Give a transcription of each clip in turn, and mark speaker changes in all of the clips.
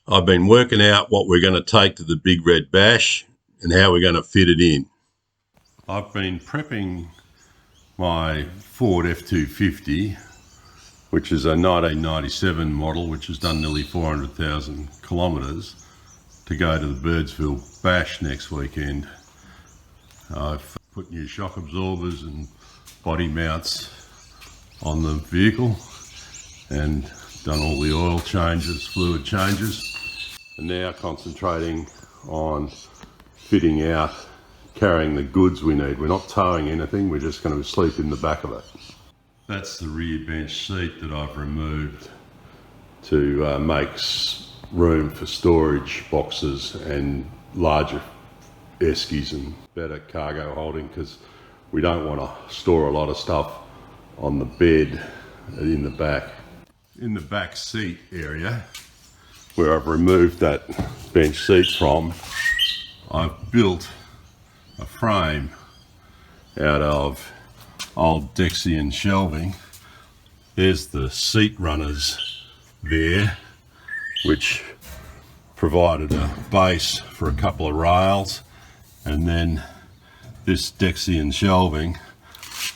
Speaker 1: I've been working out what we're going to take to the big Red Bash and how we're going to fit it in. I've been prepping my Ford F250, which is a 1997 model, which has done nearly 400,000 kilometres, to go to the Birdsville Bash next weekend. I've put new shock absorbers and body mounts on the vehicle and done all the oil changes, fluid changes, and now concentrating on fitting out, carrying the goods we need. We're not towing anything, we're just going to sleep in the back of it. That's the rear bench seat that I've removed to make room for storage boxes and larger eskies and better cargo holding, because we don't want to store a lot of stuff on the bed in the back. In the back seat area, where I've removed that bench seat from, I've built a frame out of old Dexian shelving. There's the seat runners there, which provided a base for a couple of rails, and then this Dexian shelving,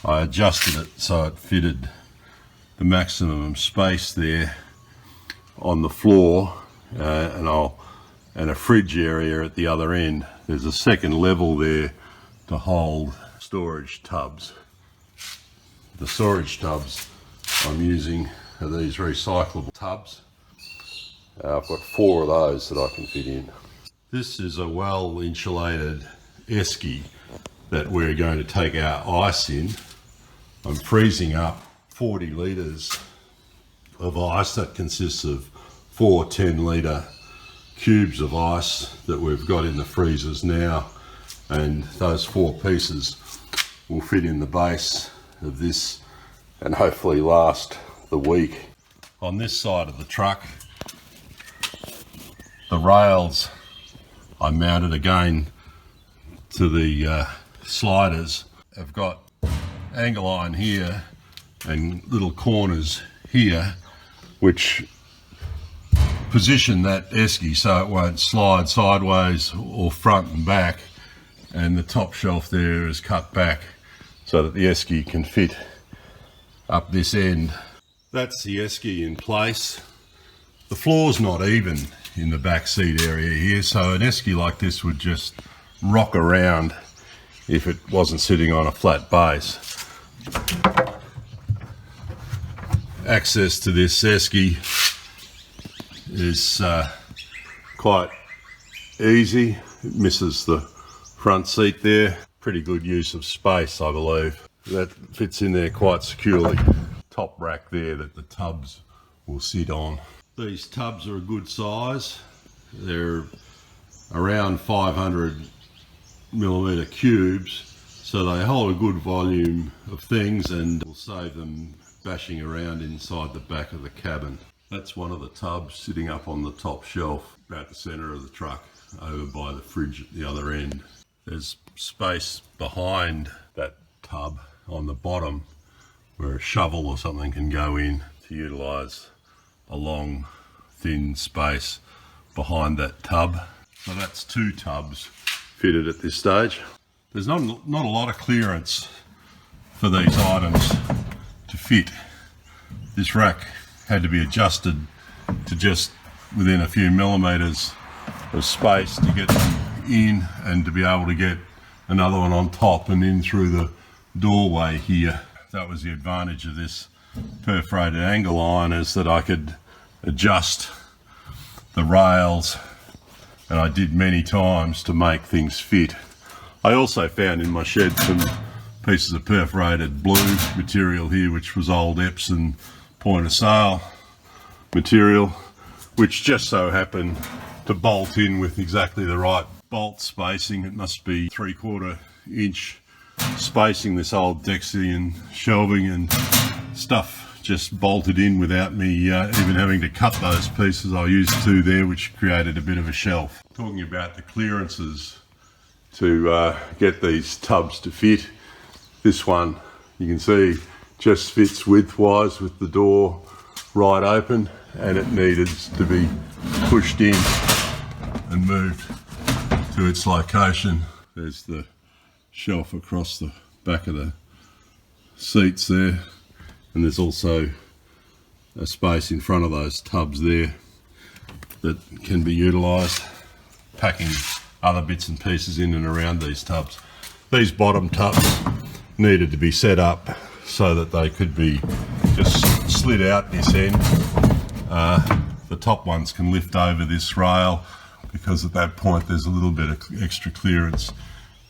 Speaker 1: I adjusted it so it fitted the maximum space there on the floor, and a fridge area at the other end. There's a second level there to hold storage tubs. The storage tubs I'm using are these recyclable tubs. I've got 4 of those that I can fit in. This is a well insulated esky that we're going to take our ice in. I'm freezing up 40 litres of ice. That consists of 4 10-litre cubes of ice that we've got in the freezers now, and those 4 pieces will fit in the base of this and hopefully last the week. On this side of the truck, the rails I mounted again to the sliders have got angle iron here and little corners here, which position that esky so it won't slide sideways or front and back, and the top shelf there is cut back so that the esky can fit up this end. That's the esky in place. The floor's not even in the back seat area here, so an esky like this would just rock around if it wasn't sitting on a flat base. Access to this esky is quite easy. It misses the front seat there. Pretty good use of space, I believe. That fits in there quite securely. Top rack there that the tubs will sit on. These tubs are a good size. They're around 500mm cubes, so they hold a good volume of things and will save them bashing around inside the back of the cabin. That's one of the tubs sitting up on the top shelf about the centre of the truck, over by the fridge at the other end. There's space behind that tub on the bottom where a shovel or something can go in to utilise a long thin space behind that tub. So that's 2 tubs fitted at this stage. There's not a lot of clearance for these items to fit. This rack had to be adjusted to just within a few millimetres of space to get them in, and to be able to get another one on top and in through the doorway here. That was the advantage of this perforated angle iron, is that I could adjust the rails, and I did many times to make things fit. I also found in my shed some pieces of perforated blue material here, which was old Epson point of sale material, which just so happened to bolt in with exactly the right bolt spacing. It must be 3/4 inch spacing, this old Dexian shelving, and stuff just bolted in without me even having to cut those pieces I used to there, which created a bit of a shelf. Talking about the clearances to get these tubs to fit, this one you can see just fits widthwise with the door right open, and it needed to be pushed in and moved to its location. There's the shelf across the back of the seats there, and there's also a space in front of those tubs there that can be utilised, packing other bits and pieces in and around these tubs. These bottom tubs needed to be set up so that they could be just slid out this end. The top ones can lift over this rail because at that point there's a little bit of extra clearance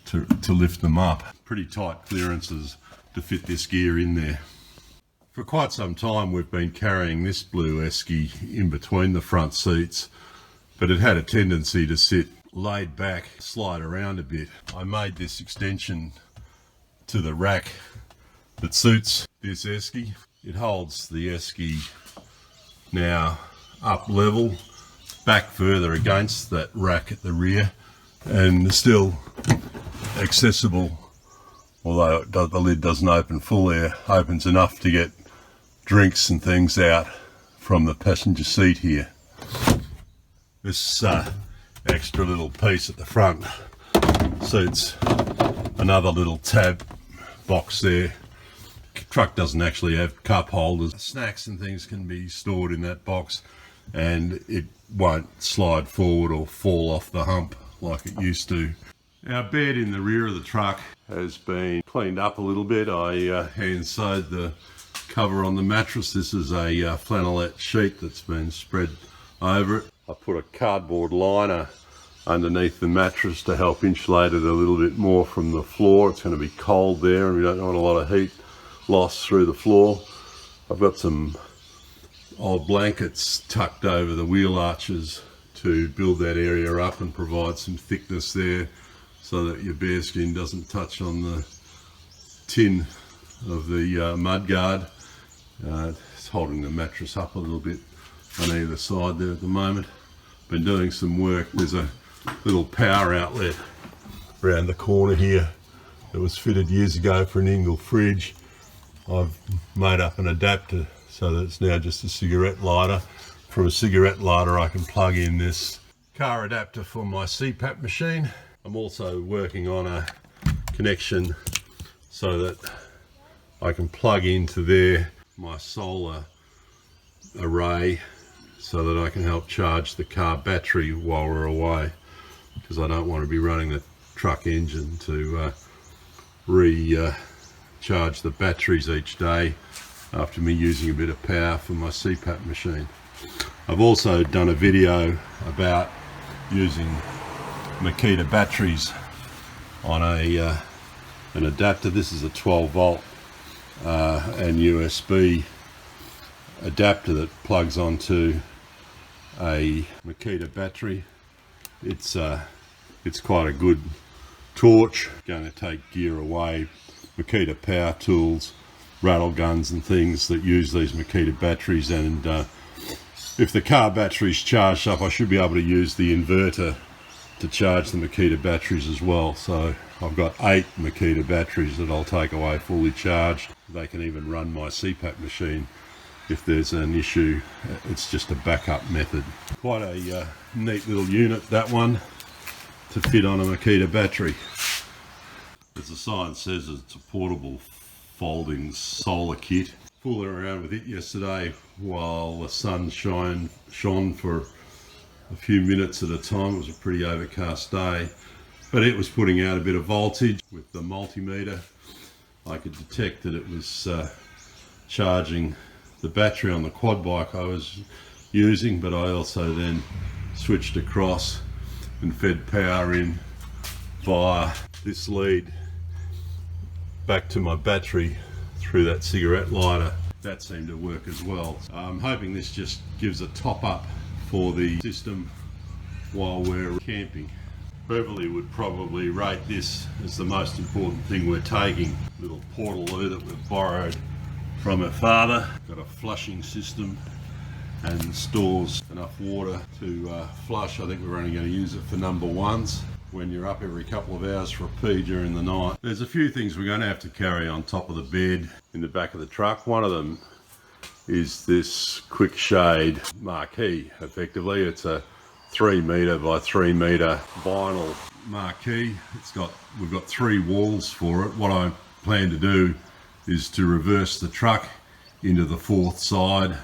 Speaker 1: to lift them up. Pretty tight clearances to fit this gear in there. For quite some time we've been carrying this blue esky in between the front seats, but it had a tendency to sit laid back, slide around a bit. I made this extension to the rack that suits this esky. It holds the esky now up level, back further against that rack at the rear, and still accessible, although the lid doesn't open full air, opens enough to get drinks and things out from the passenger seat here. This extra little piece at the front suits another little tab box there. Truck doesn't actually have cup holders. Snacks and things can be stored in that box, and it won't slide forward or fall off the hump like it used to. Our bed in the rear of the truck has been cleaned up a little bit. I hand sewed the cover on the mattress. This is a flannelette sheet that's been spread over it. I put a cardboard liner underneath the mattress to help insulate it a little bit more from the floor. It's going to be cold there and we don't want a lot of heat loss through the floor. I've got some old blankets tucked over the wheel arches to build that area up and provide some thickness there so that your bearskin doesn't touch on the tin of the mudguard. It's holding the mattress up a little bit on either side there at the moment. Been doing some work. There's a little power outlet around the corner here that was fitted years ago for an Ingle fridge. I've made up an adapter so that it's now just a cigarette lighter. From a cigarette lighter I can plug in this car adapter for my CPAP machine. I'm also working on a connection so that I can plug into there my solar array so that I can help charge the car battery while we're away, because I don't want to be running the truck engine to recharge the batteries each day after me using a bit of power for my CPAP machine. I've also done a video about using Makita batteries on an adapter. This is a 12 volt and USB adapter that plugs onto a Makita battery. It's quite a good torch. Going to take gear away, Makita power tools, rattle guns and things that use these Makita batteries, and if the car battery's charged up I should be able to use the inverter to charge the Makita batteries as well. So I've got 8 Makita batteries that I'll take away fully charged. They can even run my CPAP machine if there's an issue. It's just a backup method. Quite a neat little unit, that one, to fit on a Makita battery. As the sign says, it's a portable folding solar kit. Fooling around with it yesterday while the sun shone for a few minutes at a time. It was a pretty overcast day, but it was putting out a bit of voltage. With the multimeter I could detect that it was charging the battery on the quad bike I was using, but I also then switched across and fed power in via this lead back to my battery through that cigarette lighter. That seemed to work as well. I'm hoping this just gives a top up for the system while we're camping. Beverly would probably rate this as the most important thing we're taking. Little portaloo that we've borrowed from her father. Got a flushing system and stores enough water to flush. I think we're only going to use it for number ones when you're up every couple of hours for a pee during the night. There's a few things we're going to have to carry on top of the bed in the back of the truck. One of them is this quick shade marquee. Effectively, it's a 3 metre by 3 metre vinyl marquee. We've got 3 walls for it. What I plan to do is to reverse the truck into the 4th side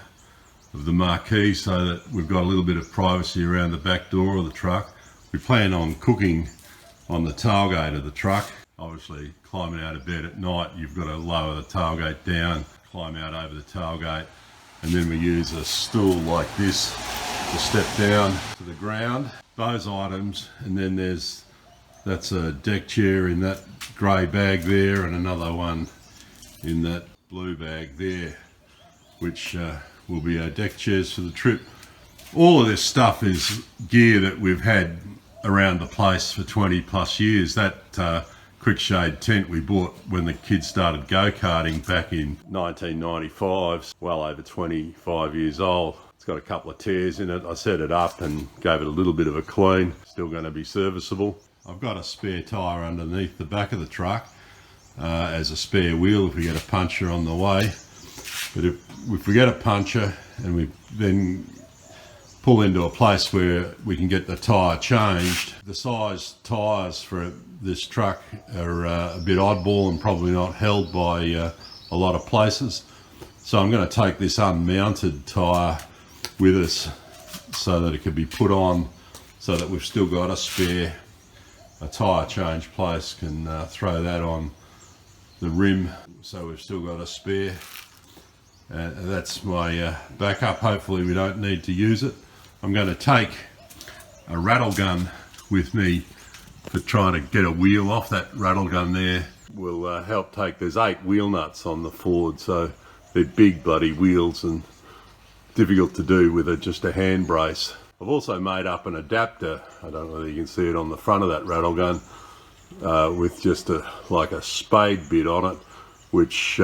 Speaker 1: of the marquee so that we've got a little bit of privacy around the back door of the truck. We plan on cooking on the tailgate of the truck. Obviously, climbing out of bed at night, you've got to lower the tailgate down, climb out over the tailgate, and then we use a stool like this to step down to the ground. Those items, and then that's a deck chair in that grey bag there, and another one in that blue bag there, which will be our deck chairs for the trip. All of this stuff is gear that we've had around the place for 20 plus years. That quick shade tent we bought when the kids started go-karting back in 1995, well over 25 years old. It's got a couple of tears in it. I set it up and gave it a little bit of a clean. Still going to be serviceable. I've got a spare tyre underneath the back of the truck as a spare wheel if we get a puncture on the way. But if we get a puncture and we then pull into a place where we can get the tyre changed, the size tyres for this truck are a bit oddball and probably not held by a lot of places. So I'm going to take this unmounted tyre with us so that it can be put on so that we've still got a spare, a tyre change place, can throw that on the rim so we've still got a spare. That's my backup. Hopefully we don't need to use it. I'm going to take a rattle gun with me for trying to get a wheel off. That rattle gun there will help take, there's 8 wheel nuts on the Ford, so they're big bloody wheels and difficult to do with just a hand brace. I've also made up an adapter, I don't know whether you can see it on the front of that rattle gun, with just like a spade bit on it, which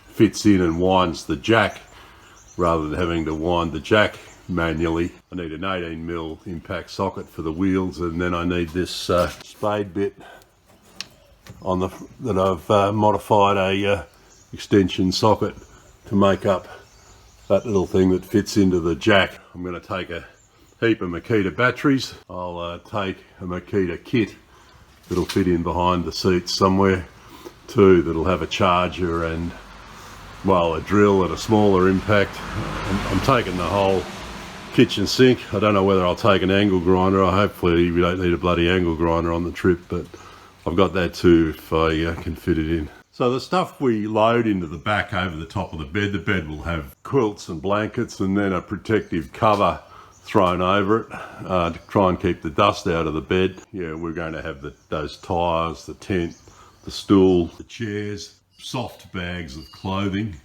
Speaker 1: fits in and winds the jack rather than having to wind the jack manually. I need an 18mm impact socket for the wheels, and then I need this spade bit on that I've modified a extension socket to make up that little thing that fits into the jack. I'm going to take a heap of Makita batteries. I'll take a Makita kit that'll fit in behind the seats somewhere too, that'll have a charger and, well, a drill and a smaller impact. I'm taking the whole kitchen sink. I don't know whether I'll take an angle grinder. Hopefully we don't need a bloody angle grinder on the trip, but I've got that too if I can fit it in. So the stuff we load into the back over the top of the bed will have quilts and blankets and then a protective cover thrown over it to try and keep the dust out of the bed. Yeah, we're going to have those tyres, the tent, the stool, the chairs, soft bags of clothing,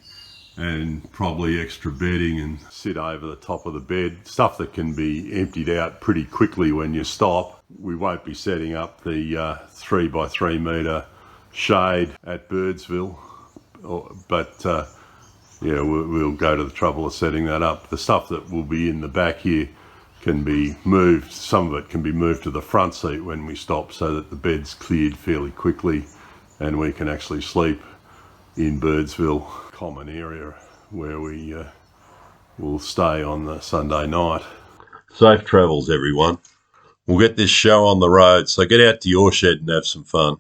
Speaker 1: and probably extra bedding and sit over the top of the bed. Stuff that can be emptied out pretty quickly when you stop. We won't be setting up the 3 by 3 metre shade at Birdsville, but yeah, we'll go to the trouble of setting that up. The stuff that will be in the back here can be moved. Some of it can be moved to the front seat when we stop so that the bed's cleared fairly quickly and we can actually sleep in Birdsville, common area where we will stay on the Sunday night. Safe travels, everyone. We'll get this show on the road, so get out to your shed and have some fun.